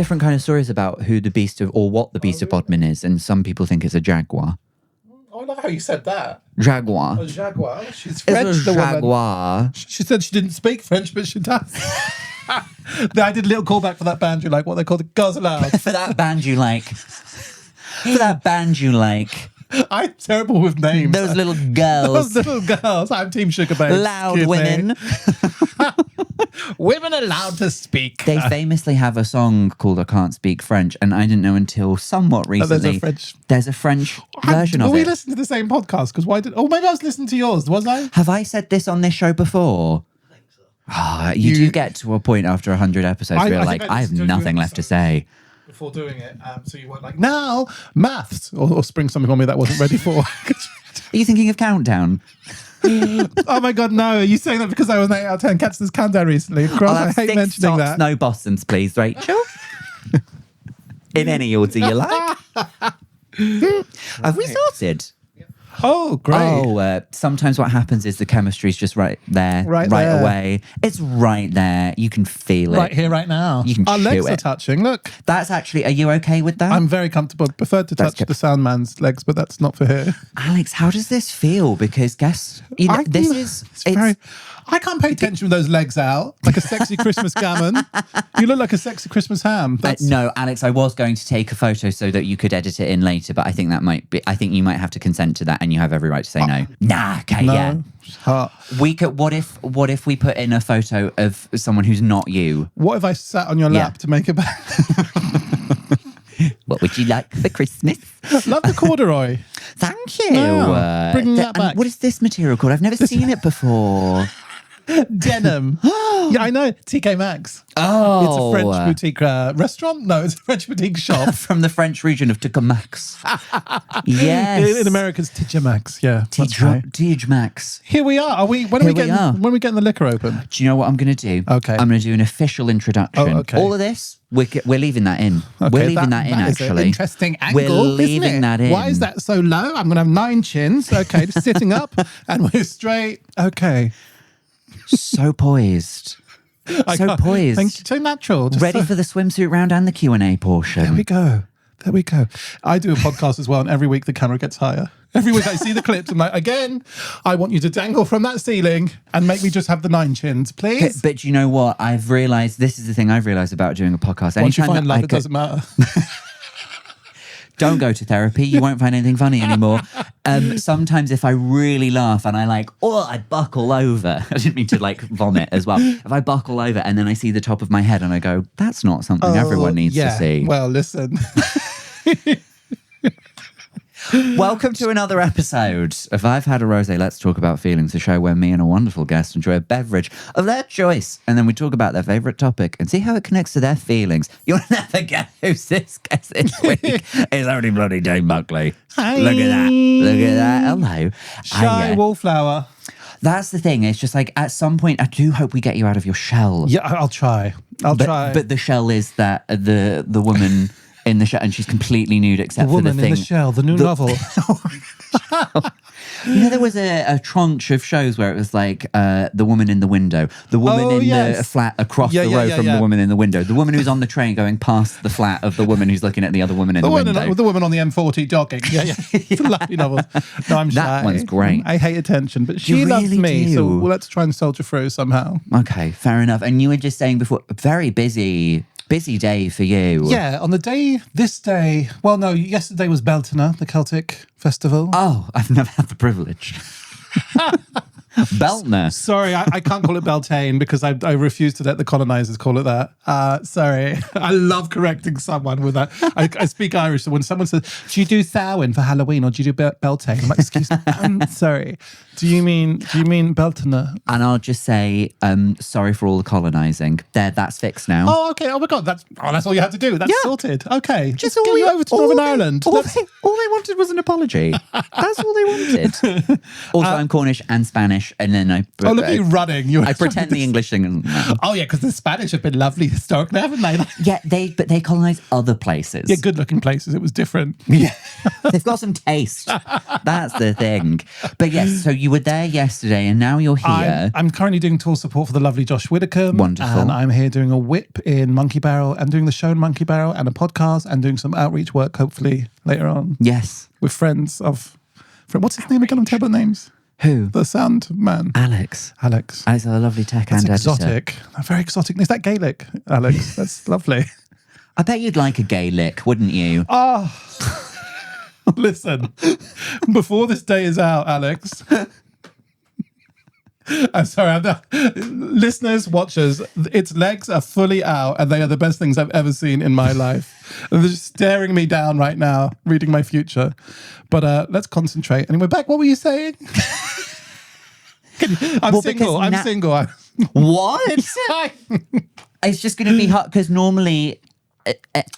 different kind of stories about who the beast of, or what the beast of Bodmin is, and some people think it's a jaguar. I love how you said that. Jaguar. A jaguar. She's French, It's a the woman. jaguar. She said she didn't speak French, but she does. I did a little callback for that band you like, what they call the Girls Aloud. For that band you like. For that band you like. I'm terrible with names. Those little girls. Those little girls. I'm Team Sugar Babes. Loud Excuse women. me. Women allowed to speak. They famously have a song called I Can't Speak French, and I didn't know until somewhat recently. There's a French version of it. We listened to the same podcast, because why did... Oh, maybe I was listening to yours, was I? Have I said this on this show before? I think so. You do get to a point after 100 episodes where you're like, I have nothing left to say. Before doing it, so you weren't like, now, maths, or spring something on me that I wasn't ready for. Are you thinking of Countdown? Oh my God, no. Are you saying that because I was an 8 out of 10 catch this countdown recently? I hate mentioning that. No Bostons, please, Rachel. In any order you like. Have we started? Oh, great. Oh, sometimes what happens is the chemistry's just right there, right there. away. It's right there. You can feel it. Right here, right now. You can Our chew legs it. are touching. Look. That's actually, are you okay with that? I'm very comfortable. Preferred to touch the sound man's legs, but that's not for here. Alex, how does this feel? Because guess, you know, I can't pay attention with those legs out like a sexy Christmas gammon. You look like a sexy Christmas ham. No, Alex, I was going to take a photo so that you could edit it in later, but I think that might be, I think you might have to consent to that, and you have every right to say no. Nah, okay, no. yeah. Heart. We could, what if we put in a photo of someone who's not you? What if I sat on your lap to make it back? What would you like for Christmas? Love the corduroy. Thank you. Wow. Bringing that back. What is this material called? I've never seen it before. Denim. Yeah, I know. TK Maxx. Oh. It's a French boutique restaurant? No, it's a French boutique shop. From the French region of TK Maxx. Yes. In America's TJ Maxx, yeah. TJ Maxx. Here we are. When are we getting the liquor open? Do you know what I'm going to do? Okay. I'm going to do an official introduction. Oh, okay. All of this, we're leaving that in. Okay, we're leaving that in, is actually. An interesting angle, we're leaving isn't it? that in. Why is that so low? I'm going to have 9 chins. Okay, just sitting up, and we're straight. Okay. So poised. Poised. Thank you. So natural. Ready for the swimsuit round and the Q&A portion. There we go. I do a podcast as well, and every week the camera gets higher. Every week I see the clips. I'm like, again, I want you to dangle from that ceiling and make me just have the 9 chins, please. But you know what? I've realised, this is the thing I've realised about doing a podcast. Once you find love, it doesn't matter. Don't go to therapy. You won't find anything funny anymore. Sometimes if I really laugh and I buckle over. I didn't mean to vomit as well. If I buckle over and then I see the top of my head and I go, that's not something everyone needs to see. Well, listen. Welcome to another episode of I've Had a Rosé, Let's Talk About Feelings, a show where me and a wonderful guest enjoy a beverage of their choice, and then we talk about their favourite topic and see how it connects to their feelings. You'll never guess who's this guest this week. It's only bloody Dane Buckley. Hi. Look at that. Look at that. Hello. Shy wallflower. That's the thing. It's just at some point, I do hope we get you out of your shell. Yeah, I'll try. I'll try. But the shell is that the woman... in the shell, and she's completely nude except for the thing. Woman in the Shell, the new novel. You know, there was a tranche of shows where it was the woman in the window, the woman the flat across the road from the woman in the window, the woman who's on the train going past the flat of the woman who's looking at the other woman in the window. The woman on the M40 jogging. Yeah. It's a lovely novel. No, I'm shy. That one's great. I hate attention, but she loves me, so let's try and soldier through somehow. Okay, fair enough. And you were just saying before, very busy day for you. Yeah, on this day, well, no, yesterday was Beltane, the Celtic festival. Oh, I've never had the privilege. Beltane. Sorry, I can't call it Beltane because I refuse to let the colonizers call it that. Sorry. I love correcting someone with that. I speak Irish, so when someone says, do you do Samhain for Halloween or do you do Beltane? I'm like, excuse me, I'm sorry. Do you mean Beltane? And I'll just say, sorry for all the colonizing. That's fixed now. Oh, okay. Oh my God, that's all you had to do. That's sorted. Okay. Just get you over to Northern Ireland. All they wanted was an apology. That's all they wanted. Also, I'm Cornish and Spanish Spanish, and then I look at you running. I pretend the English thing. Oh yeah, because the Spanish have been lovely historically, haven't they? Yeah, but they colonized other places. Yeah, good-looking places. It was different. Yeah, they've got some taste. That's the thing. But yes, so you were there yesterday, and now you're here. I'm currently doing tour support for the lovely Josh Widdicombe. Wonderful. And I'm here doing a whip in Monkey Barrel and doing the show in Monkey Barrel and a podcast and doing some outreach work, hopefully, later on. Yes. With friends of... What's his name again? I'm terrible at names. Who? The sound man. Alex. Alex. Alex is a lovely tech That's and exotic. editor. Very exotic. Is that Gaelic, Alex? That's lovely. I bet you'd like a gay lick, wouldn't you? Oh, listen. Before this day is out, Alex... I'm sorry, I'm not. Listeners, watchers, its legs are fully out and they are the best things I've ever seen in my life. And they're just staring me down right now, reading my future. But let's concentrate. And we're back. What were you saying? I'm single. What? It's just going to be hot because normally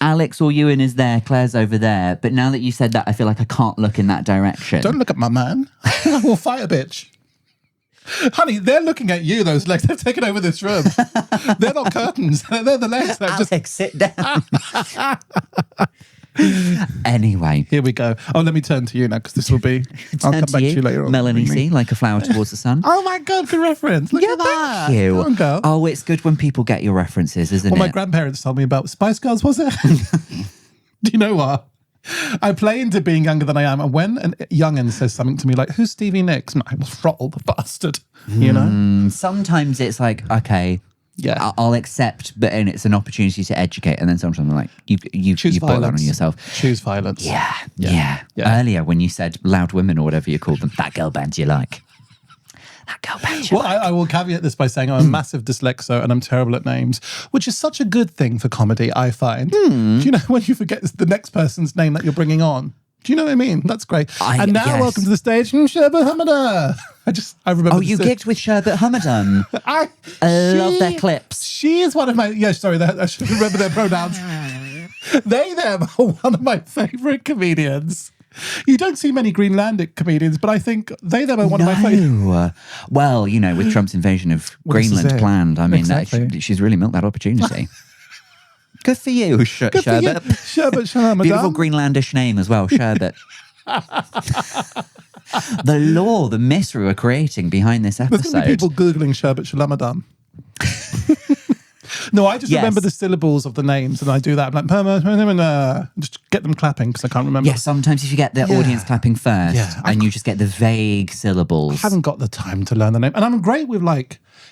Alex or Ewan is there, Claire's over there. But now that you said that, I feel like I can't look in that direction. Don't look at my man. I will fight a bitch. Honey, they're looking at you, those legs. They've taken over this room. They're not curtains. They're the legs. Alex, sit down. Anyway. Here we go. Oh, let me turn to you now, because this will be... I'll come back to you later on. Melanie C, like a flower towards the sun. Oh my God, good reference. Look at that. Thank you. Go on, girl. Oh, it's good when people get your references, isn't it? My grandparents told me about Spice Girls, was it? Do you know what? I play into being younger than I am, and when a young'un says something to me like, who's Stevie Nicks? I will throttle the bastard, you know? Sometimes it's like, okay, yeah, I'll accept, and it's an opportunity to educate, and then sometimes I'm like, you choose brought that violence on yourself. Choose violence. Yeah. Earlier, when you said Loud Women or whatever you called them, that girl band you like. That girl band you like. I will caveat this by saying I'm a massive dyslexo and I'm terrible at names, which is such a good thing for comedy, I find. Do you know when you forget the next person's name that you're bringing on? Do you know what I mean? That's great. And now, welcome to the stage, Sherbet Hamada. I remember. Oh, you gigged with Sherbet Hamadan. I love their clips. She is one of my... Yeah, sorry, I should remember their pronouns. They, them are one of my favourite comedians. You don't see many Greenlandic comedians, but I think them are one of my favourite. Well, you know, with Trump's invasion of Greenland planned, I mean, exactly. She's really milked that opportunity. Good for you, Sherbet. Sherbet Shalom. Beautiful Greenlandish name as well, Sherbet. The lore, the mystery we're creating behind this episode. There's going to be people Googling Sherbet Shalamadam. No, I just remember the syllables of the names, and I do that. I'm like, just get them clapping because I can't remember. Yeah, sometimes if you get the audience clapping first, and you just get the vague syllables. I haven't got the time to learn the name. And I'm great with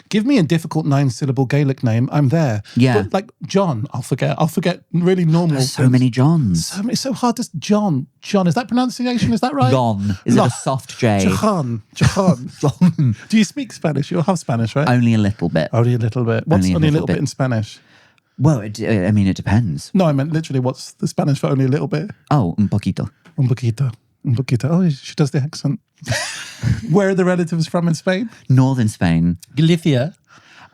give me a difficult 9-syllable Gaelic name, I'm there. Yeah. But like John, I'll forget. I'll forget really normal There's so many Johns. It's so hard to... John, is that pronunciation? Is that right? John. Is it a soft J? John. Do you speak Spanish? You're half Spanish, right? Only a little bit. Only a little bit. What's only a little bit in Spanish? Well, it depends. No, I meant literally what's the Spanish for only a little bit? Oh, un poquito. Un poquito. Un poquito. Oh, she does the accent. Where are the relatives from in Spain? Northern Spain. Galicia?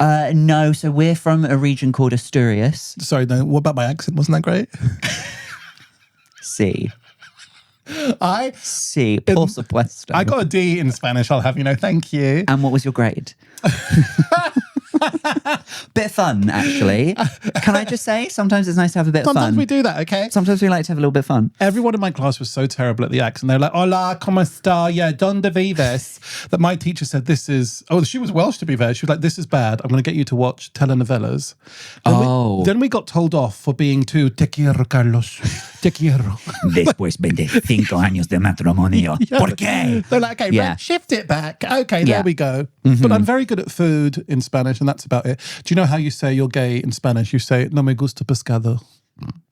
No, so we're from a region called Asturias. Sorry, no, what about my accent? Wasn't that great? Sí. Sí, por supuesto. I got a D in Spanish, I'll have you know. Thank you. And what was your grade? Bit of fun, actually. Can I just say, sometimes it's nice to have a bit of fun. Sometimes we do that, okay? Sometimes we like to have a little bit of fun. Everyone in my class was so terrible at the accent. They were like, hola, ¿cómo está? Yeah, ¿dónde vives? That my teacher said, this is... Oh, she was Welsh, to be fair. She was like, this is bad. I'm going to get you to watch telenovelas. Then we got told off for being too te quiero, Carlos. Te quiero. Después 25 años de matrimonio. ¿Por qué? They're like, okay, shift it back. Okay, there we go. But I'm very good at food in Spanish, and that's about it. Do you know how you say you're gay in Spanish? You say, no me gusta pescado.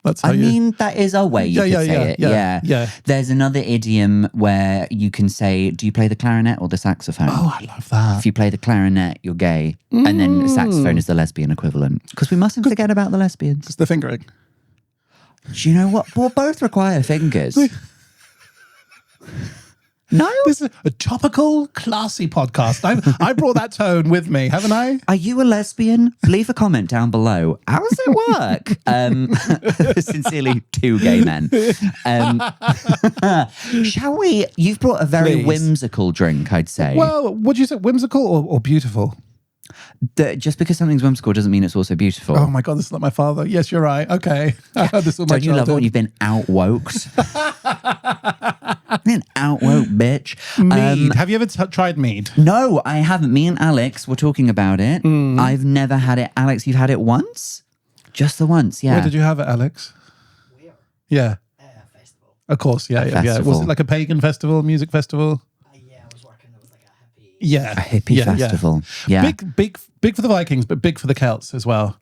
That's how that is a way you could say it. Yeah. There's another idiom where you can say, do you play the clarinet or the saxophone? Oh, I love that. If you play the clarinet, you're gay. And then the saxophone is the lesbian equivalent. Because we mustn't forget about the lesbians. It's the fingering. Do you know what? Well, both require fingers. No? This is a topical, classy podcast. I brought that tone with me, haven't I? Are you a lesbian? Leave a comment down below. How does it work? Sincerely, 2 gay men. Shall we? You've brought a very Please. whimsical drink, I'd say. Well, would you say whimsical or beautiful? Just because something's whimsical doesn't mean it's also beautiful. Oh my God, this is like my father. Yes, you're right. Okay. I heard this all my Don't you love it when childhood. you've been out-woked? An out-woke bitch. Mead. Have you ever tried mead? No, I haven't. Me and Alex were talking about it. I've never had it. Alex, you've had it once? Just the once, yeah. Where did you have it, Alex? Yeah. Festival. Of course, yeah. Was festival. it like a pagan festival, music festival? Yeah, I was working. It was like a happy. Yeah. A hippie festival. Yeah. Big for the Vikings, but big for the Celts as well.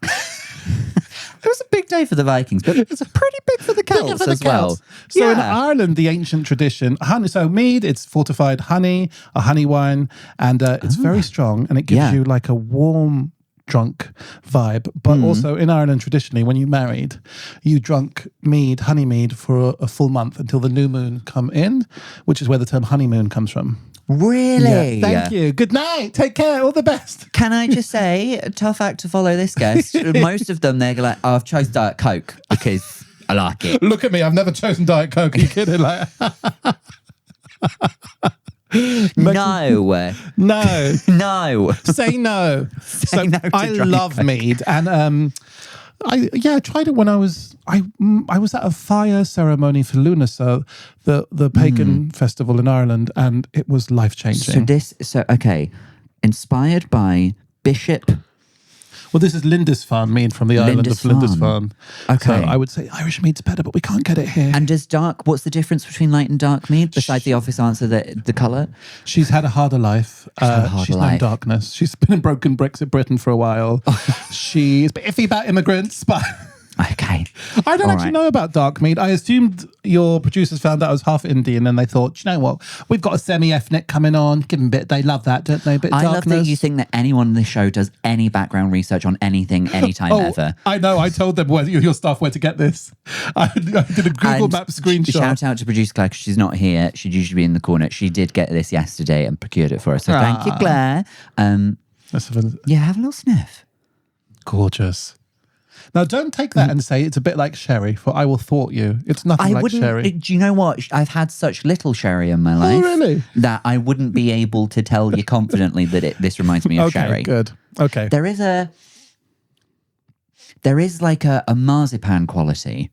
It was a big day for the Vikings, but it's pretty big for the Celts as well. So in Yeah. Ireland, the ancient tradition, so mead, it's fortified honey, a honey wine, and it's very strong, and it gives Yeah. you like a warm, drunk vibe. But also in Ireland, traditionally, when you married, you drunk mead, honey mead, for a full month until the new moon come in, which is where the term honeymoon comes from. Really? Thank you. Good night. Take care. All the best. Can I just say, a tough act to follow this guest. Most of them, they're like, oh, I've chose Diet Coke because I like it. Look at me. I've never chosen Diet Coke. Are you kidding? Like, No. no. No. Say no. Say no to I dry love Coke. mead, and I tried it when I was at a fire ceremony for Lunasa, the pagan festival in Ireland, and it was life changing. Okay. Inspired by Bishop. Well, this is Lindisfarne mead from the island of Lindisfarne. Lindisfarne. Okay. So I would say Irish mead's better, but we can't get it here. And what's the difference between light and dark mead, besides the obvious answer, the colour? She's had a harder life. had a harder She's known life. darkness. She's been in broken Brexit Britain for a while. She's a bit iffy about immigrants, but Okay. I don't All actually right. know about dark mead. I assumed your producers found out I was half Indian and they thought, you know what, we've got a semi-ethnic coming on. Give them a bit. They love that, don't they? A bit of I love darkness. that you think that anyone on this show does any background research on anything, anytime, ever. I know. I told them your staff where to get this. I did a Google And Maps screenshot. Shout out to producer Claire, 'cause she's not here. She'd usually be in the corner. She did get this yesterday and procured it for us. So thank you, Claire. Let's have a Yeah, have a little sniff. gorgeous. Now, don't take that and say it's a bit like sherry, for I will thwart you. It's nothing like sherry. Do you know what? I've had such little sherry in my life. really? That I wouldn't be able to tell you confidently that this reminds me of Okay, sherry. good. Okay. There is like a marzipan quality,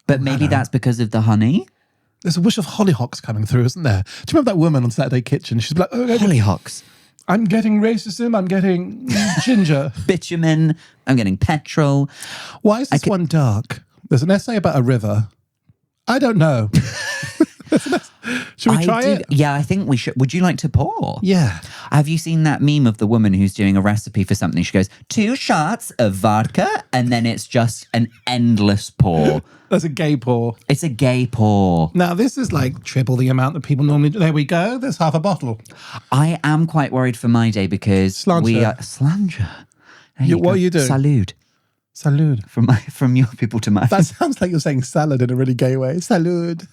but maybe that's because of the honey. There's a wish of hollyhocks coming through, isn't there? Do you remember that woman on Saturday Kitchen? She's like, oh, Hollyhocks, I'm getting racism, I'm getting ginger. bitumen. I'm getting petrol. Why is this one dark? There's an essay about a river. I don't know. Should we try it? Yeah, I think we should. Would you like to pour? Yeah. Have you seen that meme of the woman who's doing a recipe for something? She goes, 2 shots of vodka, and then it's just an endless pour. That's a gay pour. It's a gay pour. Now, this is like triple the amount that people normally do. There we go. There's half a bottle. I am quite worried for my day because Sláinte. we are slanger. There What go. are you doing? Salud. Salud. From your people to mine. That sounds like you're saying salad in a really gay way. Salud.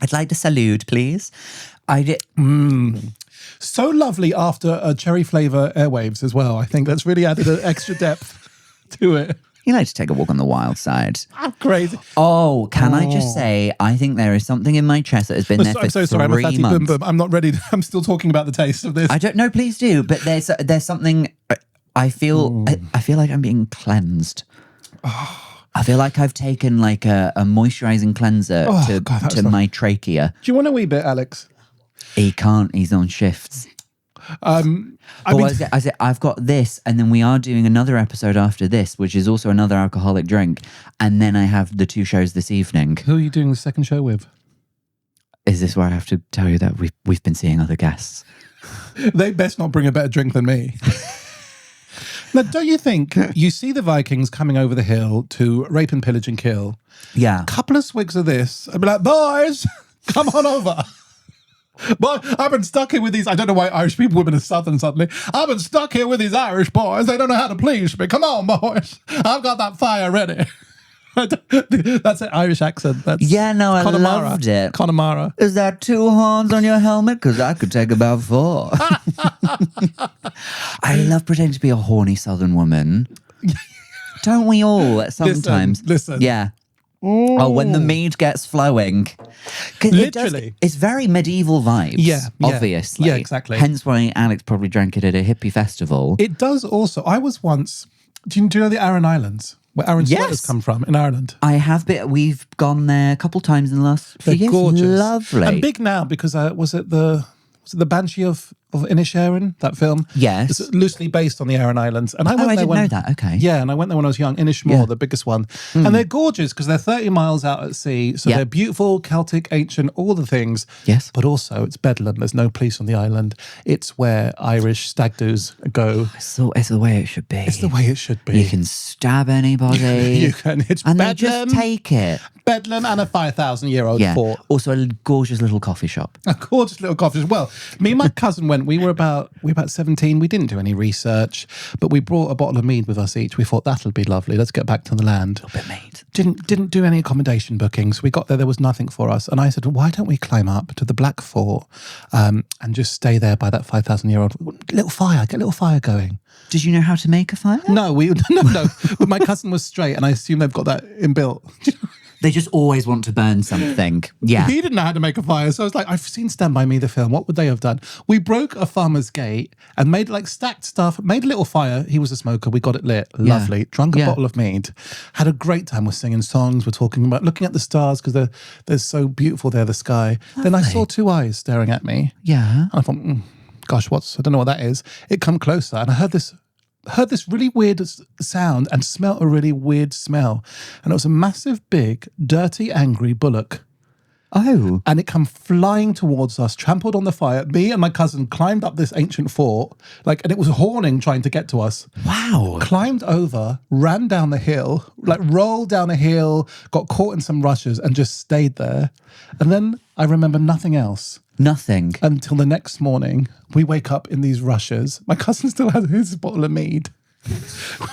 I'd like to salute, please. I did. So lovely after a cherry flavour airwaves as well. I think that's really added an extra depth to it. You like to take a walk on the wild side. I'm crazy. Oh, can I just say, I think there is something in my chest that has been there for I'm so sorry. I'm a 3 fatty months. boom boom. I'm not ready. I'm still talking about the taste of this. I don't know. Please do. But there's something. I feel like I'm being cleansed. I feel like I've taken like a moisturizing cleanser Oh, God, that was to my trachea. Do you want a wee bit, Alex? He can't. He's on shifts. I mean, I've got this, and then we are doing another episode after this, which is also another alcoholic drink, and then I have the 2 shows this evening. who are you doing the second show with? Is this where I have to tell you that we've been seeing other guests? They best not bring a better drink than me. Now, don't you think you see the Vikings coming over the hill to rape and pillage and kill? Yeah. Couple of swigs of this, I'd be like, boys, come on over. But I've been stuck here with these. I don't know why Irish people women are southern suddenly. I've been stuck here with these Irish boys. They don't know how to please me. Come on, boys. I've got that fire ready. That's an Irish accent. That's Yeah, no, I Connemara. loved it. Connemara. Is that 2 horns on your helmet? Because I could take about 4. I love pretending to be a horny Southern woman. Don't we all sometimes? Listen. Yeah. Oh, when the mead gets flowing. 'Cause Literally. it's very medieval vibes. Yeah, obviously. Yeah, exactly. Hence why Alex probably drank it at a hippie festival. It does also. I was once. Do you know the Aran Islands? Where Aran Yes. sweaters come from in Ireland? I have been. We've gone there a couple times in the last few They're years. gorgeous. Lovely. And big now because was it the Banshee of Inisherin, that film? Yes. It's loosely based on the Aran Islands. And I went I there didn't know that. Okay. Yeah, and I went there when I was young. Inishmore, Yeah. the biggest one. And they're gorgeous because they're 30 miles out at sea. So Yeah. they're beautiful, Celtic, ancient, all the things. Yes. But also it's Bedlam. There's no police on the island. It's where Irish stag doos go. So it's the way it should be. It's the way it should be. You can stab anybody. You can. It's and Bedlam. they just take it. Bedlam and a 5,000-year-old Yeah. fort. Also a gorgeous little coffee shop. A gorgeous little coffee as well. Me and my cousin went. We were about 17. We didn't do any research, but we brought a bottle of mead with us each. We thought that'll be lovely. Let's get back to the land. A bit mead. Didn't do any accommodation bookings. We got there. There was nothing for us. And I said, why don't we climb up to the Black Fort and just stay there by that 5,000-year-old little fire? Get a little fire going. Did you know how to make a fire? No, no. But my cousin was straight, and I assume they've got that inbuilt. They just always want to burn something. Yeah. He didn't know how to make a fire. So I was like, I've seen Stand By Me, the film. What would they have done? We broke a farmer's gate and made like stacked stuff, made a little fire. He was a smoker. We got it lit. Lovely. Drunk a Yeah. bottle of mead. Had a great time. We're singing songs. We're talking about looking at the stars because they're so beautiful there, the sky. Then I saw 2 eyes staring at me. Yeah. And I thought, gosh, I don't know what that is. It come closer and I heard this really weird sound and smelt a really weird smell. And it was a massive, big, dirty, angry bullock. Oh. And it come flying towards us, trampled on the fire. Me and my cousin climbed up this ancient fort, and it was horning trying to get to us. Wow. Climbed over, ran down the hill, rolled down a hill, got caught in some rushes and just stayed there. And then I remember nothing else. Nothing. Until the next morning, we wake up in these rushes. My cousin still has his bottle of mead.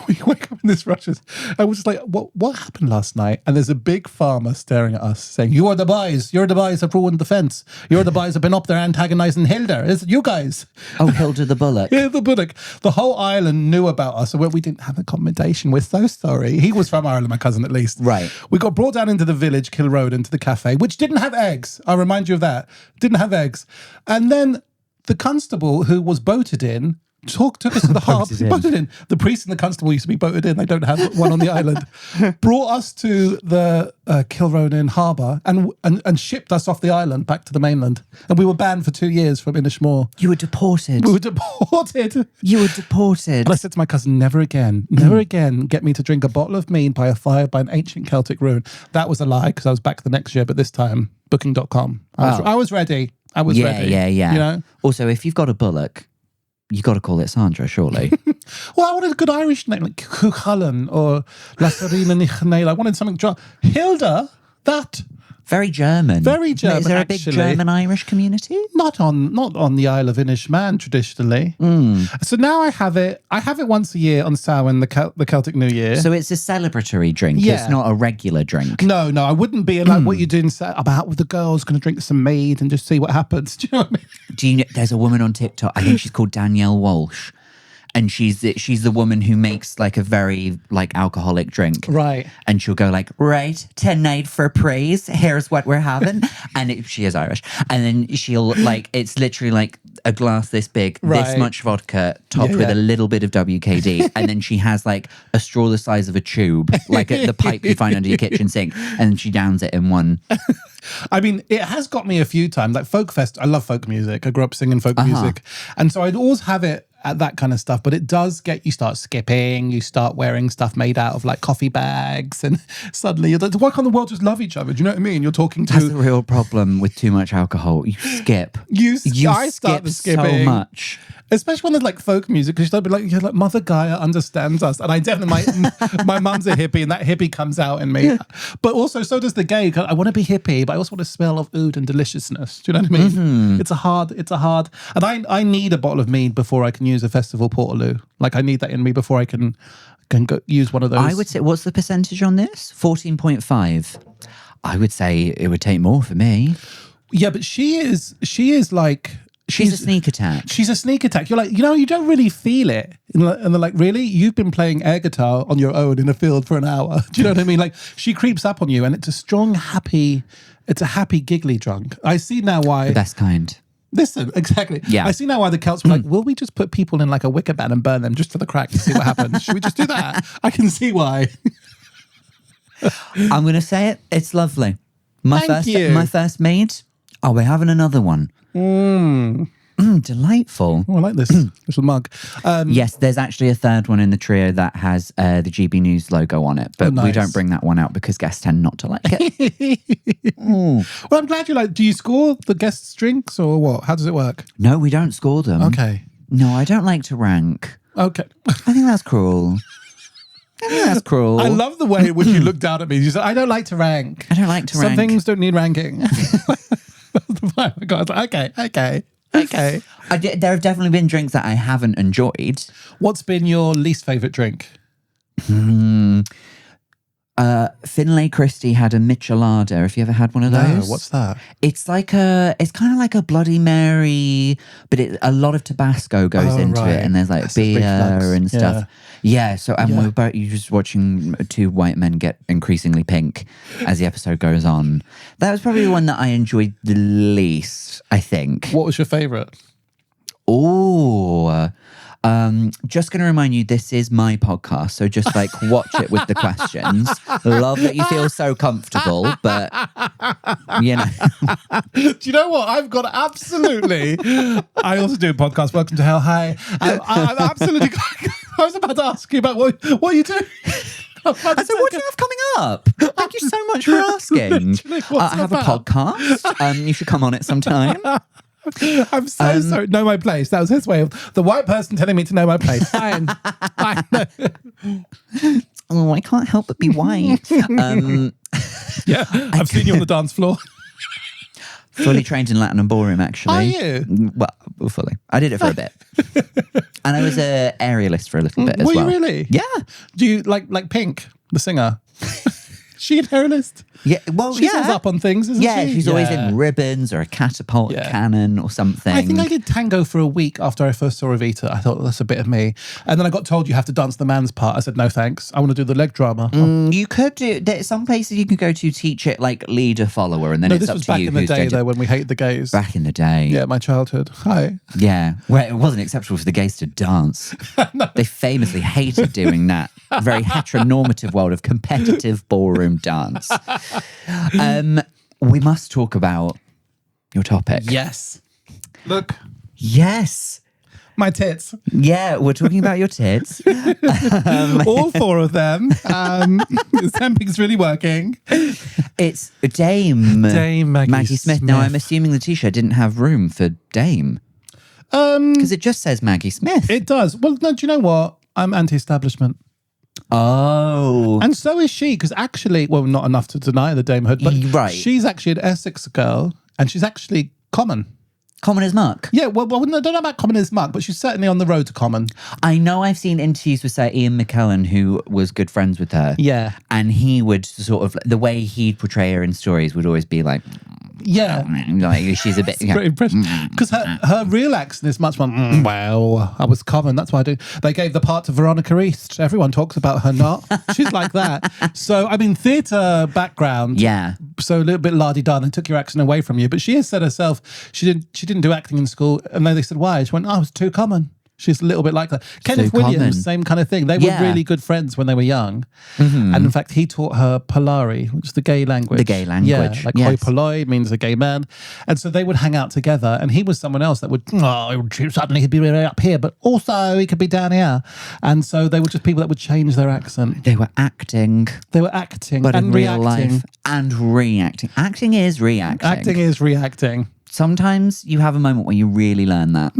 We wake up in these rushes. I was just like, what happened last night? And there's a big farmer staring at us saying, you're the boys that ruined the fence. You're the boys that have been up there antagonizing Hilda. It's you guys. Oh, Hilda the Bullock. Yeah, the bullock. The whole island knew about us. So we didn't have accommodation. We're so sorry. He was from Ireland, my cousin at least. Right. We got brought down into the village, Kill Road, into the cafe, which didn't have eggs. I'll remind you of that. Didn't have eggs. And then the constable who was boated in took us to the harbour. Boated in. The priest and the constable used to be boated in. They don't have one on the island. Brought us to the Kilronan harbour and shipped us off the island back to the mainland. And we were banned for 2 years from Inishmore. You were deported. We were deported. You were deported. And I said to my cousin, never again get me to drink a bottle of mead by a fire by an ancient Celtic ruin. That was a lie because I was back the next year, but this time, booking.com. I was ready. I was ready. Yeah. You know? Also, if you've got a bullock, you got to call it Sandra, surely. Well, I wanted a good Irish name, like Cuchulainn or La Serena Nichnale. I wanted something dry. Hilda, that. Very German. Very German, Is there a actually. big German-Irish community? Not on the Isle of Inishmaan traditionally. So now I have it. I have it once a year on Samhain, the Celtic New Year. So it's a celebratory drink. Yeah. It's not a regular drink. No, I wouldn't be like what you're doing about with the girls going to drink some mead and just see what happens. Do you know what I mean? Do you know, there's a woman on TikTok, I think she's called Danielle Walsh. And she's the woman who makes a very alcoholic drink. Right. And she'll go right, tonight for praise, here's what we're having. And she is Irish. And then she'll it's literally a glass this big, this Right. much vodka topped with a little bit of WKD. And then she has a straw the size of a tube, the pipe you find under your kitchen sink. And she downs it in one. I mean, it has got me a few times. Like folk fest, I love folk music. I grew up singing folk music. And so I'd always have it at that kind of stuff. But it does you start skipping, you start wearing stuff made out of coffee bags. And suddenly, why can't the world just love each other? Do you know what I mean? You're talking to... That's the real problem with too much alcohol. You skip. I start the skip skipping. so much. Especially when there's like folk music, because they'll be like, yeah, like Mother Gaia understands us. And I definitely, my mum's a hippie and that hippie comes out in me. But also, so does the gay. I want to be hippie, but I also want to smell of oud and deliciousness. Do you know what I mean? Mm-hmm. It's a hard, and I need a bottle of mead before I can use a festival Portaloo. Like I need that in me before I can go use one of those. I would say, what's the percentage on this? 14.5. I would say it would take more for me. Yeah, but she is like... She's a sneak attack. She's a sneak attack. You're like, you don't really feel it. And they're like, really? You've been playing air guitar on your own in a field for an hour. Do you know what I mean? Like, she creeps up on you and it's a strong, happy, giggly drunk. I see now why... The best kind. Listen, exactly. Yeah. I see now why the Celts were like, will we just put people in like a wicker band and burn them just for the crack to see what happens? Should we just do that? I can see why. I'm going to say it. It's lovely. Thank you. My first mead. Oh, we're having another one. Delightful. Oh, I like this little mug. Yes, there's actually a third one in the trio that has the GB News logo on it, but nice. we don't bring that one out because guests tend not to like it. Well, I'm glad you like. Do you score the guests' drinks or what? How does it work? No, we don't score them. Okay. No, I don't like to rank. Okay. I think that's cruel. I love the way in which you look down at me. You said, I don't like to rank. I don't like to rank. Some things don't need ranking. Oh my God. Okay. There have definitely been drinks that I haven't enjoyed. What's been your least favourite drink? Finlay Christie had a Michelada. Have you ever had one of those? No, what's that? It's kind of like a Bloody Mary, but a lot of Tabasco goes into right. it, and there's like That's big beer slugs. and stuff. Yeah. So you're just watching two white men get increasingly pink as the episode goes on. That was probably the one that I enjoyed the least, I think. What was your favourite? Oh. Just going to remind you, this is my podcast, so just like watch it with the questions. Love that you feel so comfortable, but you know. Do you know what? I've got absolutely. I also do a podcast. Welcome to Hell. Hi. I'm absolutely. I was about to ask you about what you do. I said, what do you have coming up? Thank you so much for asking. I have a podcast. You should come on it sometime. I'm so sorry. Know my place. That was his way of the white person telling me to know my place. Fine. Oh, I can't help but be white. Yeah, I've seen you on the dance floor. Fully trained in Latin and ballroom, actually. Are you? Well, fully. I did it for a bit. And I was an aerialist for a little bit as well. Were you really? Yeah. Do you like Pink, the singer? She an aerialist? Yeah, well, She's always up on things, isn't she? Yeah, she's always in ribbons or a catapult cannon or something. I think I did tango for a week after I first saw Evita. I thought, that's a bit of me. And then I got told you have to dance the man's part. I said, no thanks. I want to do the leg drama. You could do, there's some places you can go to teach it like leader follower, and then it's up to you who's going to... This was back in the day, though, when we hated the gays. Back in the day. Yeah, my childhood. Hi. Yeah, where it wasn't acceptable for the gays to dance. No. They famously hated doing that. Very heteronormative world of competitive ballroom dance. We must talk about your topic. Yes. Look. Yes. My tits. Yeah, we're talking about your tits. All four of them. Stamping's really working. It's Dame Maggie Smith. Now, I'm assuming the t-shirt didn't have room for Dame. Because it just says Maggie Smith. It does. Well, no, do you know what? I'm anti-establishment. Oh. And so is she, because actually, well, not enough to deny the damehood, but she's actually an Essex girl, and she's actually common. Common as muck? Yeah, well, I don't know about common as muck, but she's certainly on the road to common. I know I've seen interviews with, say, Ian McKellen, who was good friends with her. Yeah. And he would sort of, the way he'd portray her in stories would always be like... Yeah. Like she's a bit... Pretty impressive. Because her real accent is much more, well, I was common, that's why I do. They gave the part to Veronica East. Everyone talks about her not. She's like that. So, I mean, theatre background. Yeah. So a little bit la-di-da, and they took your accent away from you. But she has said herself, she didn't do acting in school. And then they said, why? She went, oh, it's too common. She's a little bit like that. Kenneth Williams, common. same kind of thing. They were really good friends when they were young. Mm-hmm. And in fact, he taught her Polari, which is the gay language. The gay language. Yeah, like hoi polloi means a gay man. And so they would hang out together. And he was someone else that would, suddenly he'd be up here, but also he could be down here. And so they were just people that would change their accent. They were acting. But in real reacting. life. And reacting. Acting is reacting. Acting is reacting. Sometimes you have a moment where you really learn that.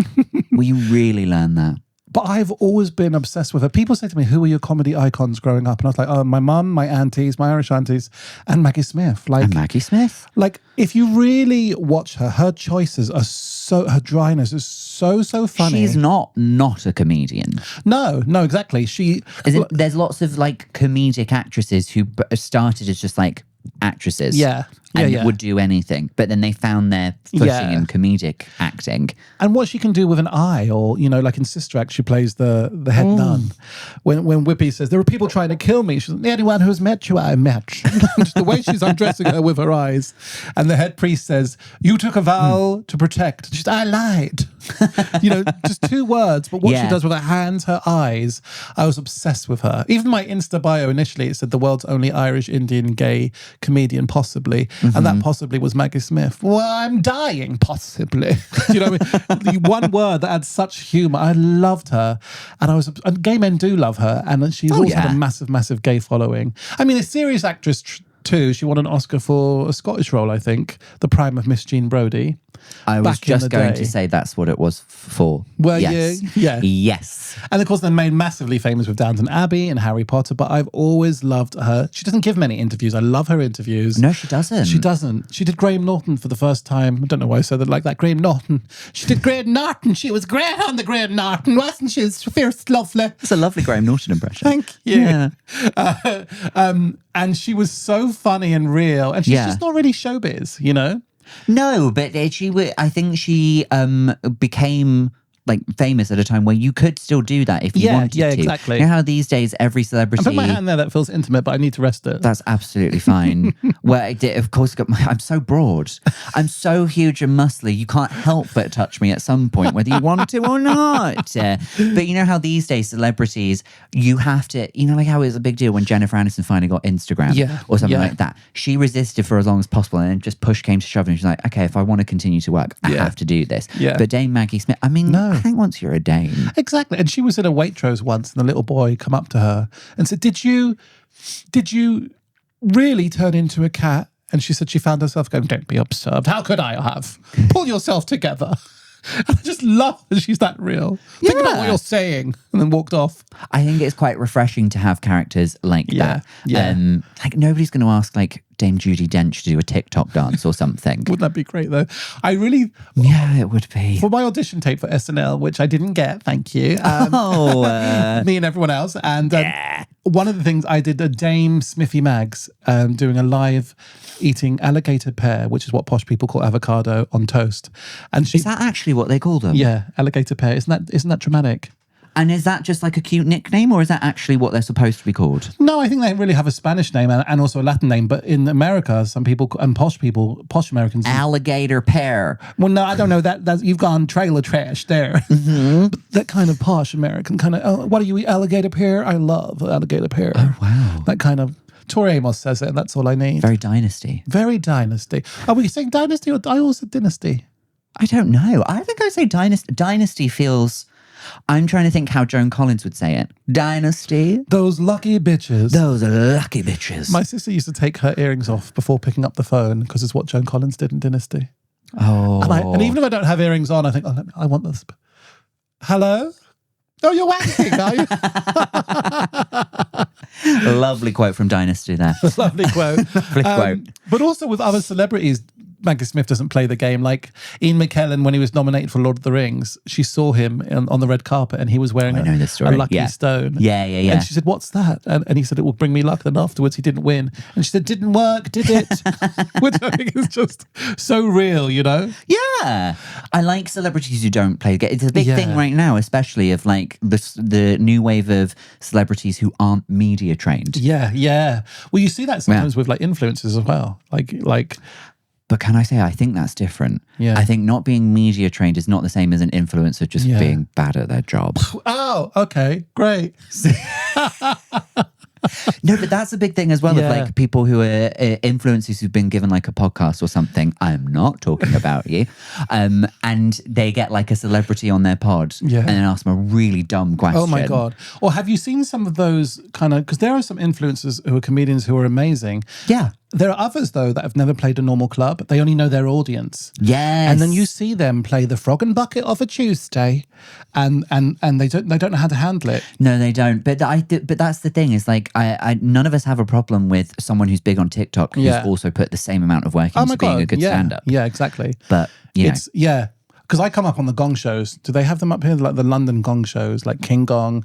Well, you really learn that. But I've always been obsessed with her. People say to me, who were your comedy icons growing up? And I was like, oh, my mum, my aunties, my Irish aunties, and Maggie Smith. And Maggie Smith. Like, if you really watch her, her choices are her dryness is so funny. She's not a comedian. No, exactly. There's lots of like comedic actresses who started as just like actresses. Yeah. And would do anything. But then they found their footing in comedic acting. And what she can do with an eye, or, like in Sister Act, she plays the head nun. When Whippy says, there are people trying to kill me, she's like, anyone who's met you, I met. Just the way she's undressing her with her eyes. And the head priest says, you took a vow to protect. She's, I lied. Just 2 words. But what she does with her hands, her eyes, I was obsessed with her. Even my Insta bio initially, it said the world's only Irish Indian gay comedian, possibly. And that possibly was Maggie Smith. Well, I'm dying, possibly. Do you know what I mean? The one word that had such humour. I loved her. And gay men do love her. And she's also had a massive gay following. I mean, a serious actress too. She won an Oscar for a Scottish role, I think. The Prime of Miss Jean Brodie. I was just going to say that's what it was for. Well, yes. Yeah. Yes. And of course, they're made massively famous with Downton Abbey and Harry Potter, but I've always loved her. She doesn't give many interviews. I love her interviews. No, she doesn't. She doesn't. She did Graham Norton for the first time. I don't know why I said that like that. Graham Norton. She did Graham Norton. She was great on the Graham Norton, wasn't she? It's fierce, lovely. It's a lovely Graham Norton impression. Thank you. Yeah. And she was so funny and real. And she's just not really showbiz, No, but I think she became like famous at a time where you could still do that if you wanted to. Yeah, exactly. You know how these days every celebrity... I put my hand there, that feels intimate, but I need to rest it. That's absolutely fine. Well, I did, of course, I'm so broad. I'm so huge and muscly. You can't help but touch me at some point, whether you want to or not. But you know how these days celebrities, you have to, like how it was a big deal when Jennifer Aniston finally got Instagram or something like that. She resisted for as long as possible and then just push came to shove and she's like, okay, if I want to continue to work, I have to do this. Yeah. But Dame Maggie Smith, I mean, I think once you're a Dane. Exactly. And she was in a Waitrose once and the little boy come up to her and said, did you really turn into a cat? And she said she found herself going, don't be absurd. How could I have? Pull yourself together. And I just love that she's that real. Think about what you're saying. And then walked off. I think it's quite refreshing to have characters like that. Yeah. Like nobody's going to ask like Dame Judi Dench to do a TikTok dance or something. Wouldn't that be great though? Yeah, it would be. For my audition tape for SNL, which I didn't get, thank you. Me and everyone else. And one of the things I did, a Dame Smithy Mags doing a live eating alligator pear, which is what posh people call avocado on toast. And is that actually what they call them? Yeah, alligator pear. Isn't that dramatic? And is that just like a cute nickname or is that actually what they're supposed to be called? No, I think they really have a Spanish name and also a Latin name. But in America, some people, and posh Americans... Alligator pear. Well, no, I don't know. That you've gone trailer trash there. Mm-hmm. But that kind of posh American kind of, what do you eat, alligator pear? I love alligator pear. Oh, wow. That kind of... Tori Amos says it, and that's all I need. Very Dynasty. Very Dynasty. Are we saying Dynasty or I also Dynasty? I don't know. I think I say Dynasty. Dynasty feels... I'm trying to think how Joan Collins would say it. Dynasty. Those lucky bitches. Those lucky bitches. My sister used to take her earrings off before picking up the phone because it's what Joan Collins did in Dynasty. Oh. And even if I don't have earrings on, I think, I want this. Hello? Oh, you're wanking, are you? Lovely quote from Dynasty there. Lovely quote. Lovely quote. But also with other celebrities, Maggie Smith doesn't play the game. Like Ian McKellen, when he was nominated for Lord of the Rings, she saw him on the red carpet and he was wearing a lucky stone. Yeah. And she said, what's that? And he said, it will bring me luck. Then afterwards, he didn't win. And she said, didn't work, did it? Which I think is just so real, Yeah. I like celebrities who don't play the game. It's a big thing right now, especially of like the new wave of celebrities who aren't media trained. Yeah. Well, you see that sometimes with like influencers as well. Like. But can I say, I think that's different. Yeah. I think not being media trained is not the same as an influencer just being bad at their job. Oh, okay, great. No, but that's a big thing as well of like people who are influencers who've been given like a podcast or something. I'm not talking about you. And they get like a celebrity on their pod and then ask them a really dumb question. Oh my God. Or have you seen some of those kind of, because there are some influencers who are comedians who are amazing. Yeah. There are others, though, that have never played a normal club. They only know their audience. Yes. And then you see them play the Frog and Bucket of a Tuesday, and they don't know how to handle it. No, they don't. But but that's the thing. Is like I none of us have a problem with someone who's big on TikTok who's also put the same amount of work into being a good stand-up. Yeah, exactly. But because I come up on the gong shows. Do they have them up here, like the London gong shows, like King Gong?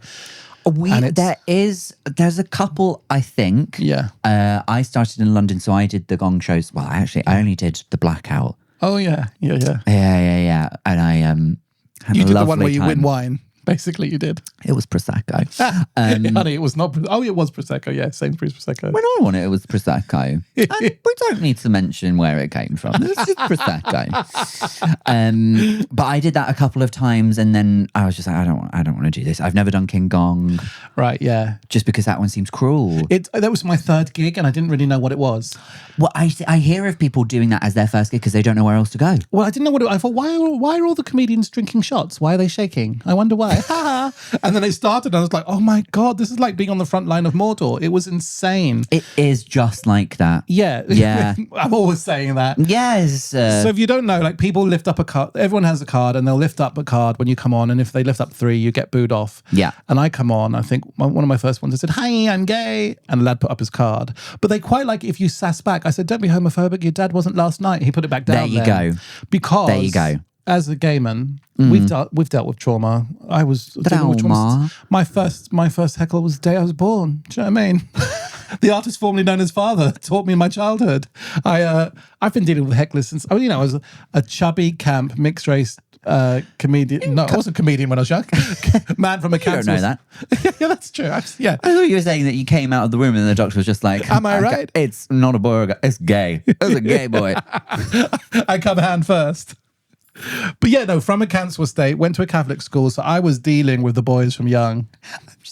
There's a couple, I think. Yeah. I started in London, so I did the gong shows. Well, actually, I only did the Blackout. Oh yeah. Yeah. And I had You a did lovely the one where you time. win wine. Basically, you did. It was Prosecco. Honey, it was not. Oh, it was Prosecco. Yeah, Sainsbury's Prosecco. When I won it was Prosecco. And we don't need to mention where it came from. This is Prosecco. But I did that a couple of times, and then I was just like, I don't want to do this. I've never done King Gong. Right. Yeah. Just because that one seems cruel. That was my third gig, and I didn't really know what it was. Well, I hear of people doing that as their first gig because they don't know where else to go. Well, I didn't know what it was. I thought, why are all the comedians drinking shots? Why are they shaking? I wonder why. And then it started, and I was like, oh my God, this is like being on the front line of Mordor. It was insane. It is just like that. Yeah. Yeah. I'm always saying that. Yes. So if you don't know, like people lift up a card, everyone has a card, and they'll lift up a card when you come on. And if they lift up 3, you get booed off. Yeah. And I come on, I think one of my first ones, I said, hi, I'm gay. And the lad put up his card. But they quite like if you sass back. I said, don't be homophobic. Your dad wasn't last night. He put it back down. There you go. Because there you go. As a gay man, we've dealt with trauma. I was my first heckle was the day I was born. Do you know what I mean? The artist formerly known as Father taught me in my childhood. I've been dealing with hecklers since I was a chubby camp mixed race comedian. No, I wasn't a comedian when I was young. Man from a You don't know that. Yeah, that's true. I thought you were saying that you came out of the room and the doctor was just like, am I right? It's not a boy or a guy. It's gay. It's a gay boy. I come hand first. But yeah, no, from a cancer estate, went to a Catholic school, so I was dealing with the boys from young.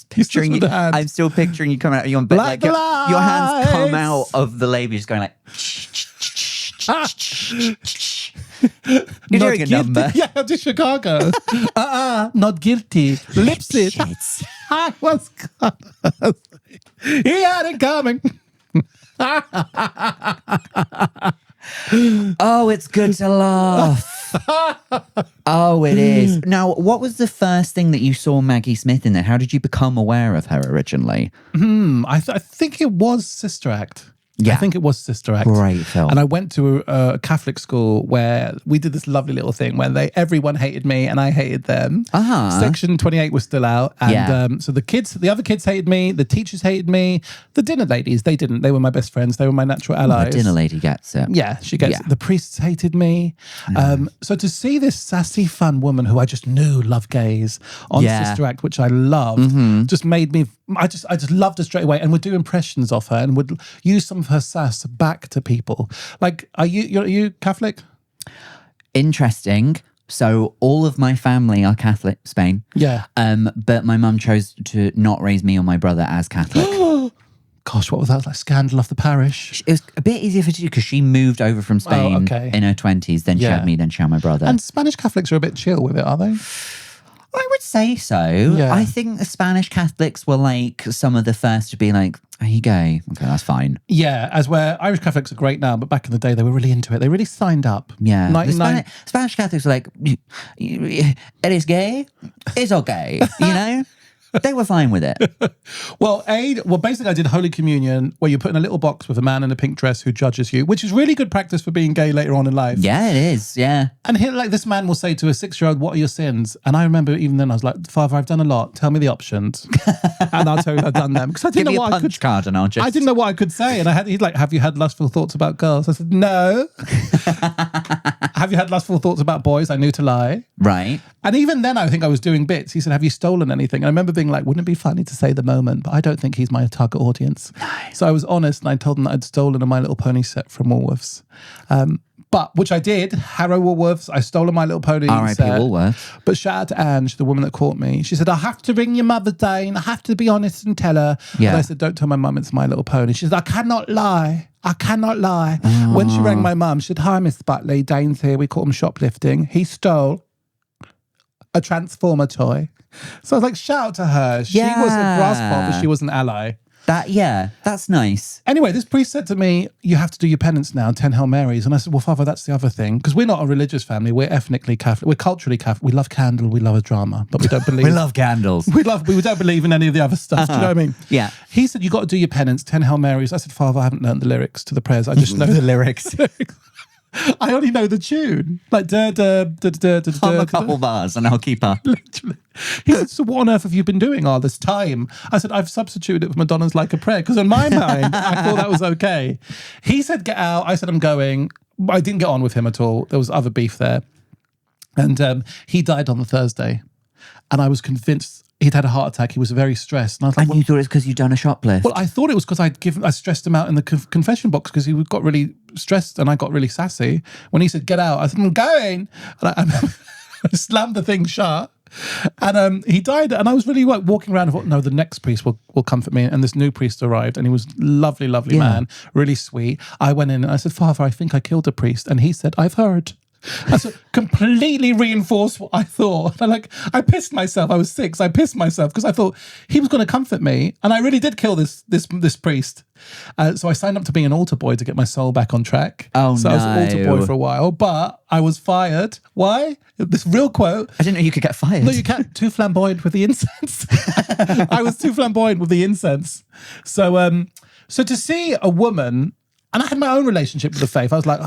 Picturing you, I'm still picturing you coming out of your bed, like your hands come out of the labia, just going like. You're doing a number. Yeah, to Chicago. Not guilty. Lips it. I was. He had it coming. Oh, it's good to laugh. Oh, it is. Now, what was the first thing that you saw Maggie Smith in there? How did you become aware of her originally? I think it was Sister Act. Yeah. I think it was Sister Act. Great film. And I went to a Catholic school where we did this lovely little thing where everyone hated me and I hated them. Uh-huh. Section 28 was still out. And so the other kids hated me, the teachers hated me, the dinner ladies, they didn't. They were my best friends. They were my natural allies. The dinner lady gets it. Yeah, she gets it. The priests hated me. So to see this sassy, fun woman who I just knew loved gays on Sister Act, which I loved, just made me... I just loved her straight away and would do impressions of her and would use some of her sass back to people. Like, are you Catholic? Interesting. So all of my family are Catholic, Spain. Yeah. But my mum chose to not raise me or my brother as Catholic. Gosh, what was that? Like scandal of the parish? It was a bit easier for her to do because she moved over from Spain in her 20s. Then she had me, then she had my brother. And Spanish Catholics are a bit chill with it, are they? I would say so. Yeah. I think the Spanish Catholics were like some of the first to be like, are you gay? Okay, that's fine. Yeah, as where Irish Catholics are great now, but back in the day they were really into it. They really signed up. Yeah. Spanish Catholics were like, it is gay? It's okay. You know? They were fine with it. Well, basically I did Holy Communion where you put in a little box with a man in a pink dress who judges you, which is really good practice for being gay later on in life. Yeah, it is. Yeah. And here, like, this man will say to a 6-year-old, what are your sins? And I remember even then I was like, Father, I've done a lot. Tell me the options. And I'll tell you I've done them. Because I didn't know what I could... card and I'll just... I didn't know what I could say. And he's like, have you had lustful thoughts about girls? I said, no. Have you had lustful thoughts about boys? I knew to lie. Right. And even then, I think I was doing bits. He said, have you stolen anything? And I remember being like, wouldn't it be funny to say the moment? But I don't think he's my target audience. No. So I was honest and I told him that I'd stolen a My Little Pony set from Woolworths. Which I did. Harrow Woolworths. I stole a My Little Pony R.I.P. set. Woolworths. But shout out to Ange, the woman that caught me. She said, I have to ring your mother, Dane. I have to be honest and tell her. Yeah. And I said, don't tell my mum it's My Little Pony. She said, I cannot lie. I cannot lie. When she rang my mum, she said, hi, Miss Buckley. Dane's here. We caught him shoplifting. He stole a Transformer toy. So I was like, shout out to her. She was a grasshopper, but she was an ally. That's nice. Anyway, this priest said to me, you have to do your penance now, 10 Hail Marys. And I said, well, Father, that's the other thing. Because we're not a religious family. We're ethnically Catholic. We're culturally Catholic. We love candle. We love a drama. But we don't believe... We love candles. We don't believe in any of the other stuff. Do you know what I mean? Yeah. He said, you got to do your penance, 10 Hail Marys. I said, Father, I haven't learned the lyrics to the prayers. I just know the lyrics. I only know the tune. Like, Hum a couple bars and I'll keep up. Literally. He said, so what on earth have you been doing all this time? I said, I've substituted it with Madonna's Like a Prayer, because in my mind, I thought that was okay. He said, get out. I said, I'm going. I didn't get on with him at all. There was other beef there. And he died on the Thursday. And I was convinced he'd had a heart attack. He was very stressed. And I was like, And you thought it was because you'd done a shoplift? well, I thought it was because I stressed him out in the confession box because he got really stressed and I got really sassy. When he said, get out, I said, I'm going. And I slammed the thing shut. And he died. And I was really like walking around and thought, no, the next priest will comfort me. And this new priest arrived and he was lovely, lovely man, really sweet. I went in and I said, Father, I think I killed a priest. And he said, I've heard. I sort of completely reinforced what I thought. I pissed myself. I was 6. I pissed myself because I thought he was going to comfort me, and I really did kill this priest. So I signed up to being an altar boy to get my soul back on track. Oh, so I was an altar boy for a while, but I was fired. Why? This real quote. I didn't know you could get fired. No, you can't. Too flamboyant with the incense. I was too flamboyant with the incense. So to see a woman. And I had my own relationship with the faith. I was like,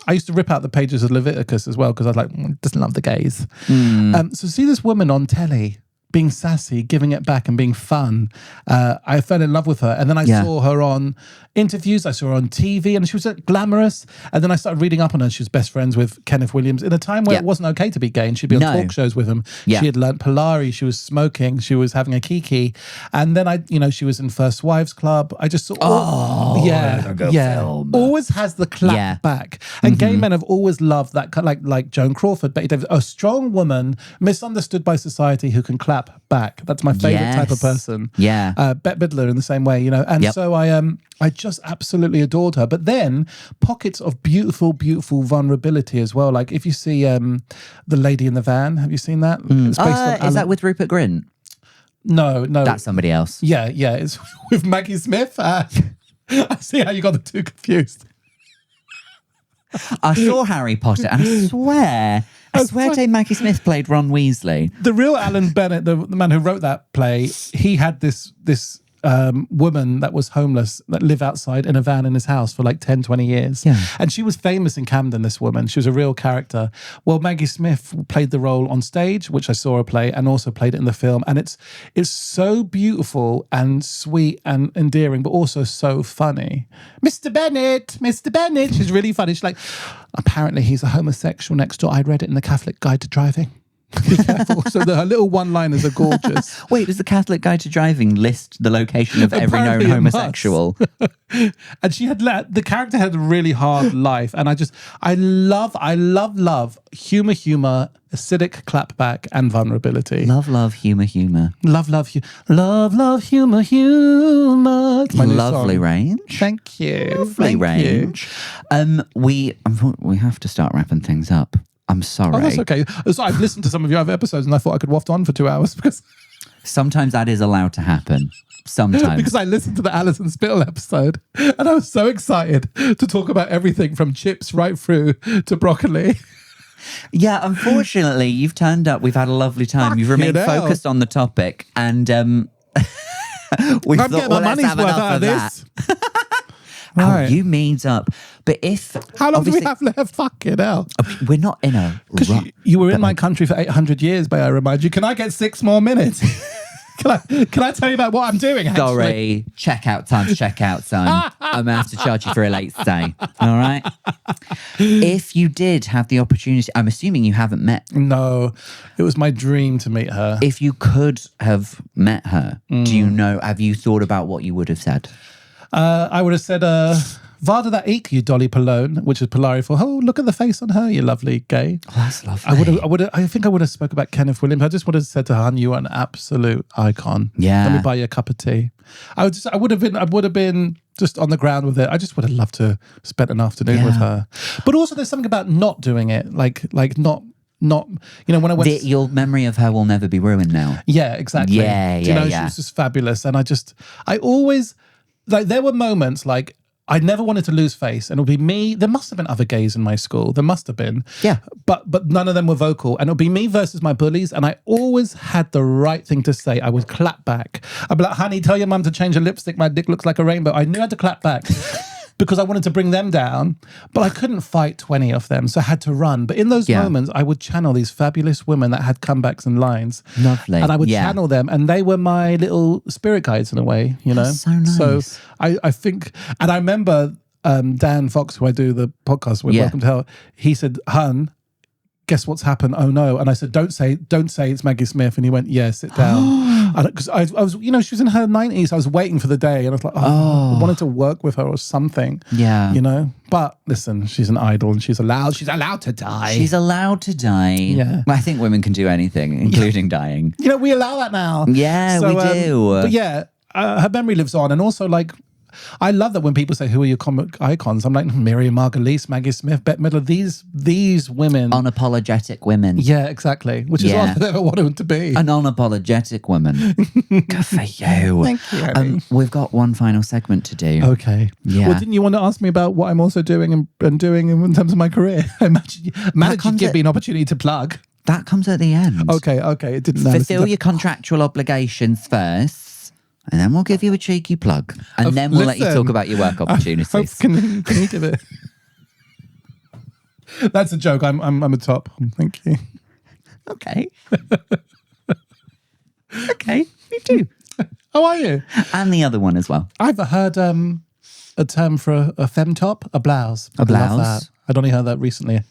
I used to rip out the pages of Leviticus as well because I was like, doesn't love the gays. So see this woman on telly being sassy, giving it back and being fun. I fell in love with her. And then I saw her on interviews. I saw her on TV and she was glamorous. And then I started reading up on her. She was best friends with Kenneth Williams in a time where it wasn't okay to be gay and she'd be on talk shows with him. She had learnt Polari. She was smoking. She was having a kiki. And then she was in First Wives Club. I just saw, film. Always has the clap back. And gay men have always loved that, like Joan Crawford, Betty Davis, a strong woman, misunderstood by society who can clap back. That's my favorite type of person. Yeah. Bette Midler in the same way, And so I just absolutely adored her. But then pockets of beautiful, beautiful vulnerability as well. Like if you see The Lady in the Van, have you seen that? It's based on is that with Rupert Grint? No. That's somebody else. Yeah. It's with Maggie Smith. I see how you got the two confused. I saw Harry Potter and I swear Dame Maggie Smith played Ron Weasley. The real Alan Bennett, the man who wrote that play, he had this woman that was homeless that lived outside in a van in his house for like 10, 20 years. Yeah. And she was famous in Camden, this woman. She was a real character. Well, Maggie Smith played the role on stage, which I saw her play, and also played it in the film. And it's so beautiful and sweet and endearing, but also so funny. Mr. Bennett. She's really funny. She's like, apparently he's a homosexual next door. I read it in the Catholic Guide to Driving. Be careful. So her little one-liners are gorgeous. Wait, does the Catholic Guide to Driving list the location of every Apparently known homosexual? And she had the character had a really hard life, and I love humor, acidic clapback, and vulnerability. Love, humor. Love, humor. It's my new Lovely song. range. Thank you. Lovely range. We have to start wrapping things up. I'm sorry. Oh, that's okay. So I've listened to some of your other episodes and I thought I could waft on for 2 hours because sometimes that is allowed to happen. Sometimes. Because I listened to the Alison Spittle episode and I was so excited to talk about everything from chips right through to broccoli. Yeah, unfortunately, you've turned up. We've had a lovely time. You've remained focused on the topic and we thought, getting my money's let's have worth enough out of of that. this. Right. You means up. But if... How long do we have left? Fucking hell. We're not in a... Because you were in my country for 800 years, may I remind you. Can I get 6 more minutes? Can I tell you about what I'm doing, actually? Sorry, checkout time. I'm going to have to charge you for a late stay. All right? If you did have the opportunity... I'm assuming you haven't met... No, it was my dream to meet her. If you could have met her, do you know... Have you thought about what you would have said? I would have said, Varda that eek, you Dolly Polone, which is Polari for, oh, look at the face on her, you lovely gay. Oh, that's lovely. I think I would have spoke about Kenneth Williams. I just would have said to her, hon, you are an absolute icon. Yeah. Let me buy you a cup of tea. I would have been just on the ground with it. I just would have loved to spend an afternoon with her. But also there's something about not doing it, like not not, when I went. Your memory of her will never be ruined now. Yeah, exactly. Yeah, Do you know, yeah. she was just fabulous. And I always, like, there were moments like, I never wanted to lose face, and it would be me. There must have been other gays in my school. There must have been. Yeah. But none of them were vocal. And it would be me versus my bullies. And I always had the right thing to say. I would clap back. I'd be like, honey, tell your mum to change her lipstick. My dick looks like a rainbow. I knew I had to clap back. Because I wanted to bring them down, but I couldn't fight 20 of them, so I had to run. But in those moments, I would channel these fabulous women that had comebacks and lines. Lovely. And I would channel them, and they were my little spirit guides in a way, That's so nice. So I think, and I remember Dan Fox, who I do the podcast with, Welcome to Hell, he said, hun, guess what's happened? Oh no. And I said, don't say it's Maggie Smith. And he went, yeah, sit down. Because I was, she was in her 90s. I was waiting for the day, and I was like, I wanted to work with her or something. Yeah. But listen, she's an idol, and she's allowed to die. She's allowed to die. Yeah. I think women can do anything, including dying. We allow that now. Yeah, we do. But yeah, her memory lives on. And also, like, I love that when people say, who are your comic icons? I'm like, Miriam Margolyes, Maggie Smith, Bette Midler, these women. Unapologetic women. Yeah, exactly. Which is what I never wanted to be. An unapologetic woman. Good for you. Thank you. We've got one final segment to do. Okay. Yeah. Well, didn't you want to ask me about what I'm also doing and doing in terms of my career? I imagine you'd give me an opportunity to plug. That comes at the end. Okay. It didn't Fulfill your contractual obligations first. And then we'll give you a cheeky plug. And then we'll let you talk about your work opportunities. Can you give it? That's a joke. I'm a top. Thank you. Okay. Okay, me too. How are you? And the other one as well. I've heard a term for a femtop, a blouse. A blouse? I love that. I'd only heard that recently.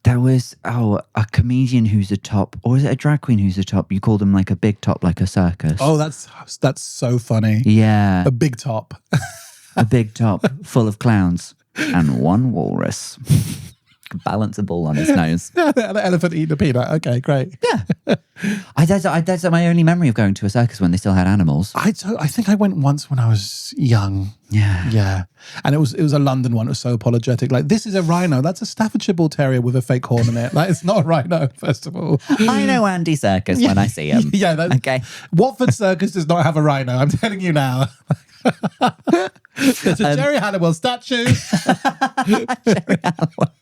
There was, a comedian who's a top, or is it a drag queen who's a top? You call them like a big top, like a circus. Oh, that's so funny. Yeah. A big top. A big top full of clowns and one walrus. Balance a ball on his nose. The elephant eating a peanut. Okay, great. Yeah. That's my only memory of going to a circus when they still had animals. I think I went once when I was young. Yeah. Yeah. And it was a London one. It was so apologetic. Like, this is a rhino. That's a Staffordshire Bull Terrier with a fake horn in it. Like, it's not a rhino, first of all. I know Andy Serkis when I see him. Yeah. Okay. Watford Circus does not have a rhino. I'm telling you now. There's a Jerry Halliwell statue. Jerry Halliwell.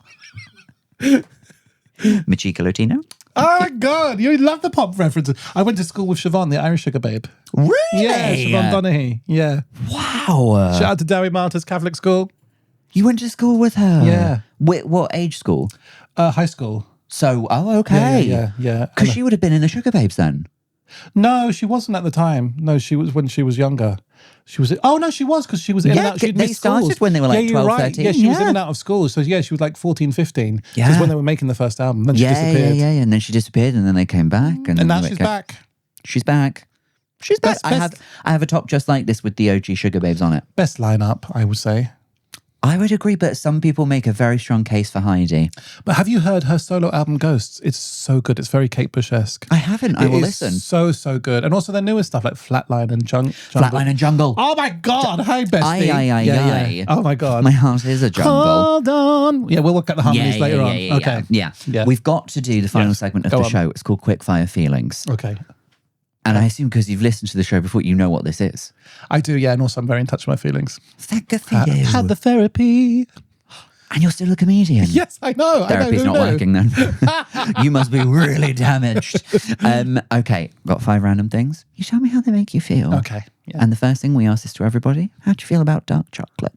Machika Latino. Oh my God, you love the pop references. I went to school with Siobhan, the Irish sugar babe. Really? Yeah, Siobhan Donaghy. Yeah. Wow. Shout out to Derry Martyrs Catholic School. You went to school with her? Yeah. What age school? High school. So, okay. Yeah. Because she would have been in the Sugar Babes then. No, she wasn't at the time. No, she was when she was younger. She was. Oh no, she was because she was in and out. She'd they missed started schools. when they were like 12, right. 13. Yeah, she was in and out of school. So yeah, she was like 14, 15. Yeah. That's when they were making the first album. Then she disappeared. Yeah. And then she disappeared, and then they came back, and now she's back. She's back. She's back. Best. I have a top just like this with the OG Sugar Babes on it. Best lineup, I would say. I would agree, but some people make a very strong case for Heidi. But have you heard her solo album Ghosts? It's so good. It's very Kate Bush-esque. I haven't. I will listen. So good. And also their newest stuff like Flatline and Jungle. Flatline and Jungle. Oh my God. Hi, bestie. Aye. Oh my God. My heart is a jungle. Hold on. Yeah, we'll work out the harmonies later on. Okay. Yeah. We've got to do the final segment of the show. It's called Quickfire Feelings. Okay. And I assume because you've listened to the show before, you know what this is. I do, yeah. And also I'm very in touch with my feelings. Thank you for you. Had the therapy. And you're still a comedian. Yes, I know. Therapy's not working then. You must be really damaged. Okay, got 5 random things. You tell me how they make you feel. Okay. Yeah. And the first thing we ask this to everybody, how do you feel about dark chocolate?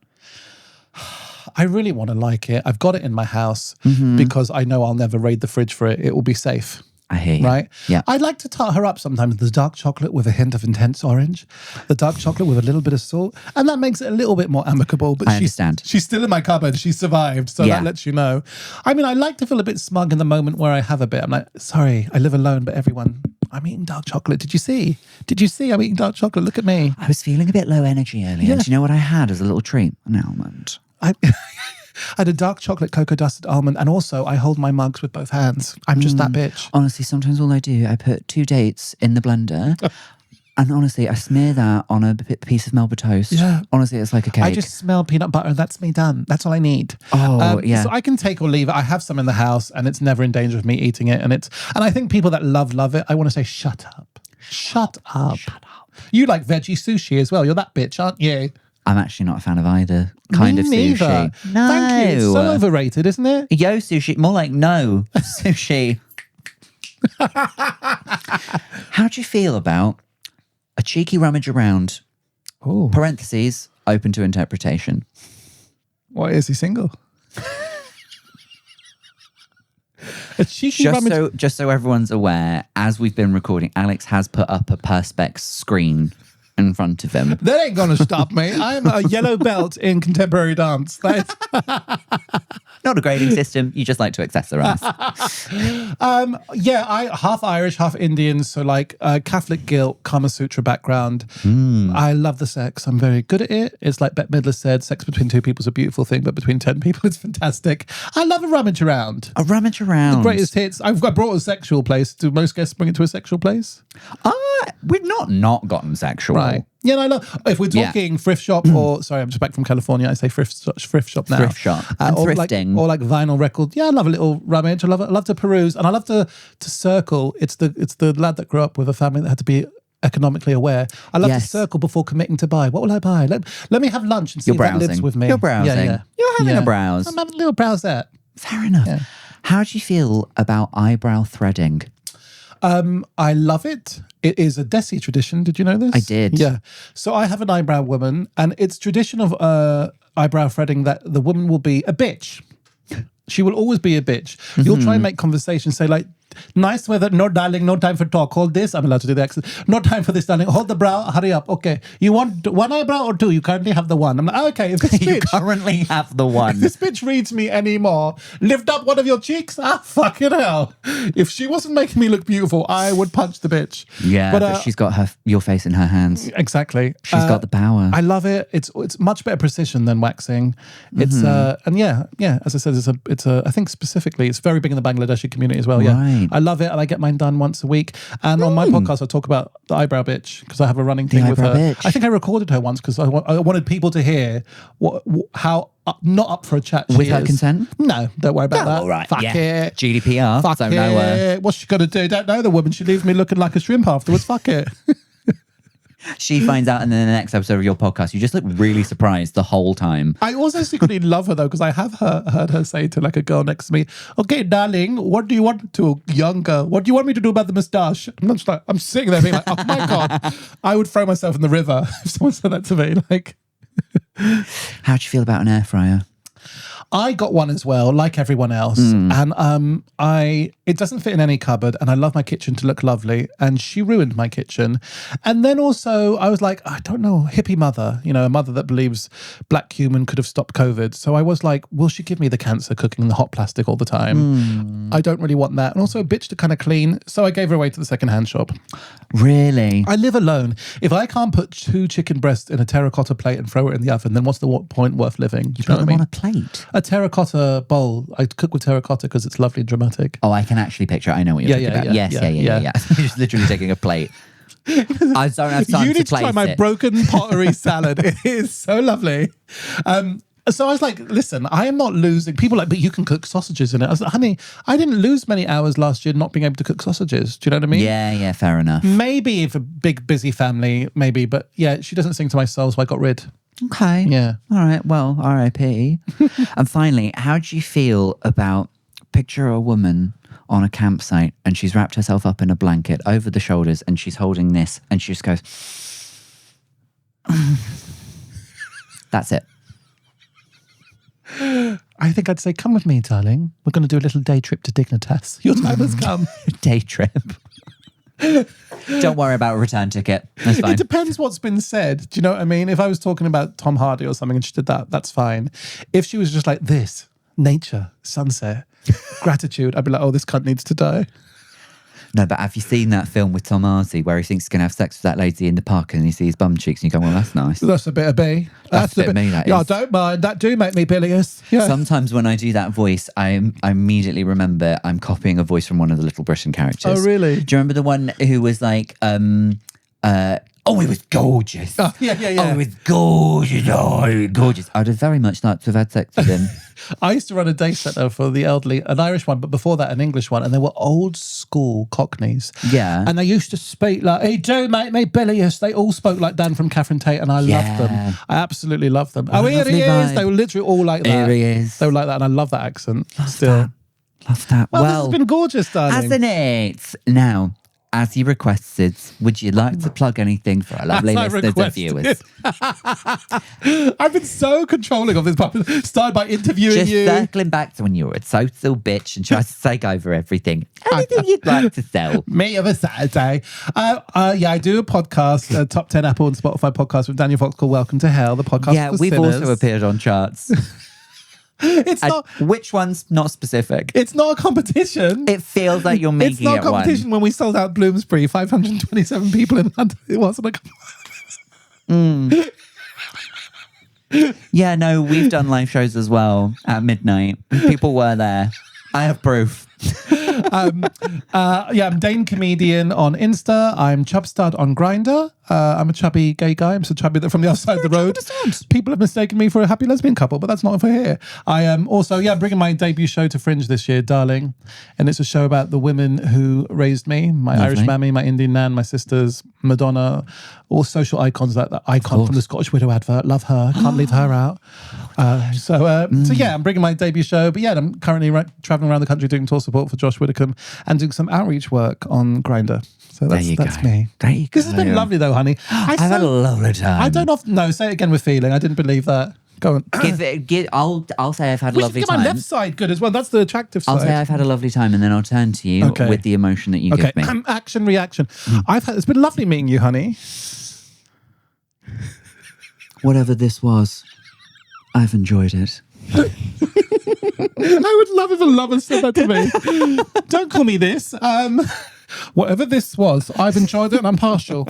I really want to like it. I've got it in my house because I know I'll never raid the fridge for it. It will be safe. I hear you. Right? Yeah. I'd like to tart her up sometimes. The dark chocolate with a hint of intense orange. The dark chocolate with a little bit of salt. And that makes it a little bit more amicable. But I understand. She's still in my cupboard. She survived. So that lets you know. I mean, I like to feel a bit smug in the moment where I have a bit. I'm like, sorry, I live alone, but everyone, I'm eating dark chocolate. Did you see? I'm eating dark chocolate. Look at me. I was feeling a bit low energy earlier. Yeah. Do you know what I had as a little treat? An almond. I had a dark chocolate cocoa dusted almond, and also I hold my mugs with both hands. I'm just that bitch. Honestly, sometimes all I do, I put 2 dates in the blender, And honestly, I smear that on a piece of Melba toast. Yeah. Honestly, it's like a cake. I just smell peanut butter and that's me done. That's all I need. Oh, yeah. So I can take or leave it. I have some in the house and it's never in danger of me eating it. And I think people that love it, I want to say, shut up. Shut up. You like veggie sushi as well. You're that bitch, aren't you? I'm actually not a fan of either kind of neither. sushi. No. Thank you. It's so overrated, isn't it? Yo sushi. More like no sushi. How do you feel about a cheeky rummage around, Oh, parentheses, open to interpretation? why is he single? A cheeky rummage. Just so everyone's aware, as we've been recording, Alex has put up a Perspex screen in front of him. That ain't gonna stop me. I'm a yellow belt in contemporary dance. Not a grading system. You just like to accessorize. Yeah, I half Irish, half Indian, so like Catholic guilt, Kama Sutra background. I love the sex. I'm very good at it. It's like Bette Midler said, sex between two people is a beautiful thing, but between 10 people it's fantastic. I love a rummage around. A rummage around. The greatest hits. I brought a sexual place. Do most guests bring it to a sexual place? We've not gotten sexual. Right. Yeah, I love. If we're talking thrift shop or sorry, I'm just back from California. I say thrift shop now. Thrift shop. And or thrifting. Like vinyl record. Yeah, I love a little rummage. I love to peruse, and I love to circle. It's the lad that grew up with a family that had to be economically aware. I love to circle before committing to buy. What will I buy? Let me have lunch and see if that lives with me. You're browsing. Yeah. You're having a browse. I'm having a little browse there. Fair enough. Yeah. How do you feel about eyebrow threading? I love it. It is a Desi tradition. Did you know this? I did. Yeah. So I have an eyebrow woman, and it's tradition of eyebrow threading that the woman will be a bitch. She will always be a bitch. You'll try and make conversation, say like, nice weather, no darling, no time for talk. Hold this. I'm allowed to do the accent. No time for this, darling. Hold the brow, hurry up. Okay. You want one eyebrow or two? You currently have the one. I'm like, okay, if this You bitch, currently have the one. if this bitch reads me anymore, lift up one of your cheeks. Fucking hell. If she wasn't making me look beautiful, I would punch the bitch. Yeah, but she's got your face in her hands. Exactly. She's got the power. I love it. It's much better precision than waxing. It's and yeah. As I said, it's a. I think specifically, it's very big in the Bangladeshi community as well. Yeah, Right. I love it, and I get mine done once a week. And on my podcast, I talk about the eyebrow bitch because I have a running thing with her. eyebrow bitch. I think I recorded her once because I wanted people to hear how not up for a chat she With her is. consent? No, don't worry about that. All right. Fuck it. GDPR. Fuck don't it. know her. What's she gonna do? Don't know the woman. She leaves me looking like a shrimp afterwards. Fuck it. She finds out, and then the next episode of your podcast, you just look really surprised the whole time. I also secretly love her though, because I have heard her say to like a girl next to me, "Okay, darling, what do you want to younger? What do you want me to do about the moustache?" I'm sitting there being like, "Oh my god, I would throw myself in the river if someone said that to me." Like, How do you feel about an air fryer? I got one as well, like everyone else, and it doesn't fit in any cupboard, and I love my kitchen to look lovely, and she ruined my kitchen. And then also I was like, I don't know, hippie mother, a mother that believes black cumin could have stopped COVID. So I was like, will she give me the cancer cooking in the hot plastic all the time? I don't really want that. And also a bitch to kind of clean, so I gave her away to the secondhand shop. Really? I live alone. If I can't put 2 chicken breasts in a terracotta plate and throw it in the oven, then what's the point worth living? You put them on a plate? A terracotta bowl. I cook with terracotta because it's lovely and dramatic. Oh, I can actually picture it. I know what you're talking about. Yes. You're just literally taking a plate. I don't have time You to need to place try my it. broken pottery salad. It is so lovely. So I was like, listen, I am not losing. People are like, but you can cook sausages in it. I was like, honey, I didn't lose many hours last year not being able to cook sausages. Do you know what I mean? Yeah, fair enough. Maybe if a big, busy family, maybe. But yeah, she doesn't sing to my soul, so I got rid. Okay. Yeah. All right. Well, R.I.P. And finally, how do you feel about picture a woman on a campsite and she's wrapped herself up in a blanket over the shoulders and she's holding this and she just goes, that's it. I think I'd say, come with me, darling. We're going to do a little day trip to Dignitas. Your time has come. Day trip. Don't worry about a return ticket. That's fine. It depends what's been said. Do you know what I mean? If I was talking about Tom Hardy or something and she did that, that's fine. If she was just like this, nature, sunset, gratitude, I'd be like, oh, this cunt needs to die. No, but have you seen that film with Tom Hardy where he thinks he's going to have sex with that lady in the park and he sees his bum cheeks and you go, well, that's nice. That's a bit of me. That's a bit of me, that Yeah, I is. don't mind. That do make me bilious. Yeah. Sometimes when I do that voice, I immediately remember I'm copying a voice from one of the Little Britain characters. Oh, really? Do you remember the one who was like, Oh, it was gorgeous. Oh, yeah. Oh, it was gorgeous. Oh, it was gorgeous. I'd have very much liked to have had sex with him. I used to run a day centre for the elderly, an Irish one, but before that, an English one. And they were old school Cockneys. Yeah. And they used to speak like, hey, do, mate, me bilious. They all spoke like Dan from Catherine Tate, and I loved them. I absolutely loved them. Oh, here he lovely is. vibe. They were literally all like that. Here he is. They were like that, and I love that accent still. Love that. Well, this has been gorgeous, darling. hasn't it? Now, as you requested, would you like to plug anything for our lovely As I listeners and requested. viewers? I've been so controlling of this part. Started by interviewing Just you. circling back to when you were a total bitch and tried to take over everything. Anything you'd like to sell? Me of a Saturday. I do a podcast, a top 10 Apple and Spotify podcast with Daniel Fox called Welcome to Hell, the podcast Yeah, for we've sinners. also appeared on charts. It's not. Which one's not specific? It's not a competition. It feels like you're making It's not a it one. competition. When we sold out Bloomsbury, 527 people in London. It wasn't a Yeah, no, we've done live shows as well at midnight. People were there. I have proof. I'm Dane Comedian on Insta. I'm Chubstud on Grindr. I'm a chubby gay guy. I'm so chubby that from the other side of the road, people have mistaken me for a happy lesbian couple, but that's not for here. I am also, bringing my debut show to Fringe this year, Darling. And it's a show about the women who raised me, my Lovely. Irish mammy, my Indian nan, my sisters, Madonna, all social icons, that icon from the Scottish Widow advert. Love her. Can't leave her out. So I'm bringing my debut show. But yeah, I'm currently traveling around the country doing tour support for Josh Widdicombe and doing some outreach work on Grindr. So that's me. There you This has been go. lovely though, honey. I've had a lovely time. I don't often know. Say it again with feeling. I didn't believe that. Go on. I'll say I've had a We should lovely get time. my left side good as well. That's the attractive side. I'll say I've had a lovely time, and then I'll turn to you Okay. with the emotion that you give me. Action, reaction. It's been lovely meeting you, honey. Whatever this was, I've enjoyed it. I would love if a lover said that to me. Don't call me this. Whatever this was, I've enjoyed it and I'm partial.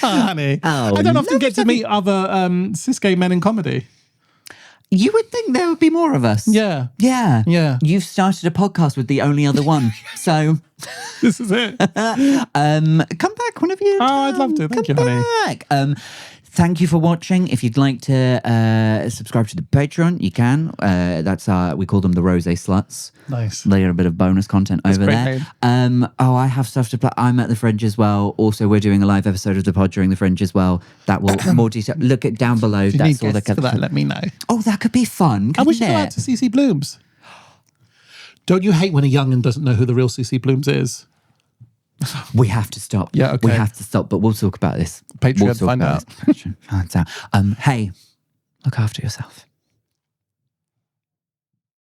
Honey. Oh, I don't often lovely get to meet other cis gay men in comedy. You would think there would be more of us. Yeah. Yeah. Yeah. You've started a podcast with the only other one. So This is it. come back whenever you I'd love to. Thank you, honey. honey. Thank you for watching. If you'd like to subscribe to the Patreon, you can. That's we call them the Rosé Sluts. Nice. They get a bit of bonus content over great there. name. I have stuff to play. I'm at the Fringe as well. Also, we're doing a live episode of the pod during the Fringe as well. That will more detail. Look at down below. If you That's need all the guests for that, let me know. Oh, that could be fun. And we should couldn't go it? out to CC Blooms. Don't you hate when a young'un doesn't know who the real CC Blooms is? We have to stop. Yeah, okay. We have to stop, but we'll talk about this. Patreon, We'll talk find about out. this. Patreon, find out. Hey, look after yourself.